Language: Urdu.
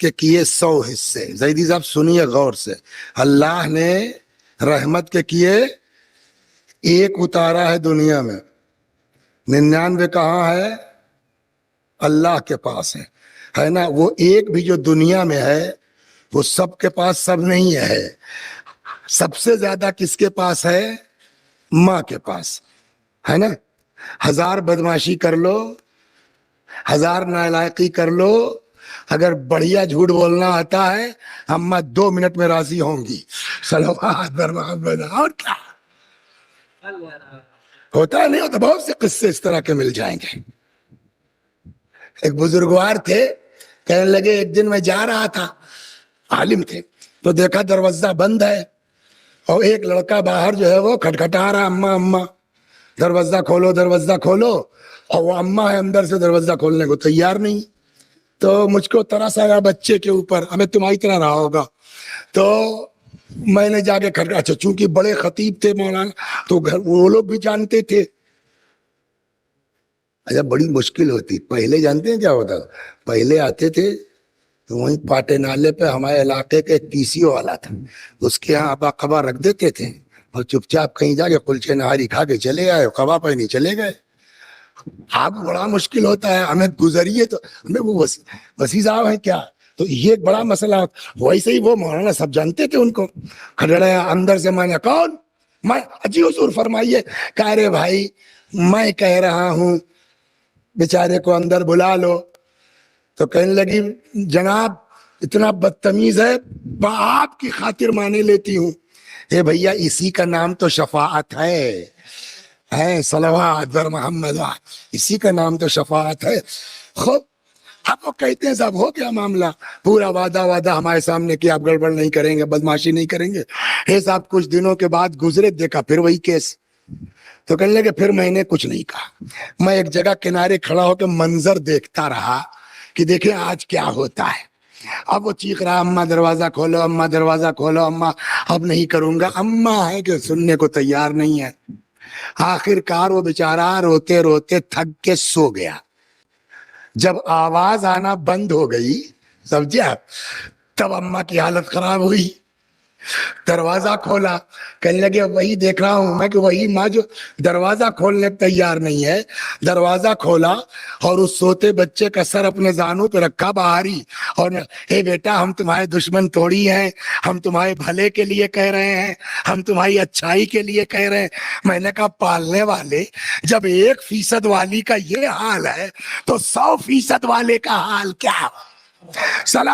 کے کیے 100 حصے. زیدی صاحب سنیے غور سے, اللہ نے رحمت کے کیے ایک اتارا ہے دنیا میں, 99 کہاں ہے؟ اللہ کے پاس ہے نا. وہ ایک بھی جو دنیا میں ہے وہ سب کے پاس سب نہیں ہے. سب سے زیادہ کس کے پاس ہے؟ ماں کے پاس ہے نا. 1000 بدماشی کر لو, 1000 نالائقی کر لو, اگر بڑھیا جھوٹ بولنا آتا ہے اماں 2 منٹ میں راضی ہوں گی. صلوات بر محمد. اور کیا ہوتا ہے نہیں ہوتا. بہت سے قصے اس طرح کے مل جائیں گے. ایک بزرگوار تھے, کہنے لگے ایک دن میں جا رہا تھا, عالم تھے, تو دیکھا دروازہ بند ہے اور ایک لڑکا باہر جو ہے وہ کھٹکھٹا رہا, اماں اماں دروازہ کھولو دروازہ کھولو, اور وہ اماں ہے اندر سے دروازہ کھولنے کو تیار نہیں. تو مجھ کو ترس آیا بچے کے اوپر, ہمیں تمہاری طرح رہا ہوگا. تو میں نے جا کے کھٹکھٹایا. اچھا چونکہ بڑے خطیب تھے مولانا, تو گھر وہ لوگ بھی جانتے تھے. اچھا بڑی مشکل ہوتی. پہلے جانتے ہیں کیا ہوتا, پہلے آتے تھے تو وہیں پاٹے نالے پہ ہمارے علاقے کے ایک پیسیو والا تھا, اس کے یہاں ابا قبا رکھ دیتے تھے اور چپ چاپ کہیں جا کے کلچے نہاری کھا کے چلے آئے, قبا پہ نہیں چلے گئے. اب بڑا مشکل ہوتا ہے, ہمیں گزریے تو ہمیں وہ وسیع صاحب ہیں کیا, تو یہ ایک بڑا مسئلہ. ویسے ہی وہ مولانا سب جانتے تھے ان کو. کھڑڑیا اندر سے, میں نے کون, میں اجی حضور فرمائیے. کہہ رہے بھائی میں کہہ رہا ہوں بیچارے کو اندر بلا لو. تو کہنے لگی جناب اتنا بدتمیز ہے, آپ کی خاطر مانے لیتی ہوں. اے بھیا اسی کا نام تو شفاعت ہے, صلوات بر محمد, اسی کا نام تو شفاعت ہے. خوب اب وہ کہتے ہیں صاحب ہو کیا معاملہ, پورا وعدہ ہمارے سامنے کہ آپ گڑبڑ نہیں کریں گے, بدماشی نہیں کریں گے. صاحب کچھ دنوں کے بعد گزرے, دیکھا پھر وہی کیس. تو کہنے لگے پھر میں نے کچھ نہیں کہا, میں ایک جگہ کنارے کھڑا ہو کے منظر دیکھتا رہا کہ دیکھیں آج کیا ہوتا ہے. اب وہ چیخ رہا اماں دروازہ کھولو, اماں دروازہ کھولو, اماں اب نہیں کروں گا. اماں ہے کہ سننے کو تیار نہیں ہے. آخر کار وہ بیچارہ روتے روتے تھک کے سو گیا. جب آواز آنا بند ہو گئی سمجھے آپ, تب اماں کی حالت خراب ہوئی. دروازہ کھولا, کہنے لگے وہی دیکھ رہا ہوں میں کہ وہی ماں جو دروازہ کھولنے تیار نہیں ہے. دروازہ کھولا اور اس سوتے بچے کا سر اپنے زانوں پہ رکھا باہر ہی, اور اے بیٹا ہم تمہارے دشمن تھوڑی ہیں, ہم تمہارے بھلے کے لیے کہہ رہے ہیں, ہم تمہاری اچھائی کے لیے کہہ رہے ہیں. میں نے کہا پالنے والے جب 1% والی کا یہ حال ہے تو 100% والے کا حال کیا؟ سلام.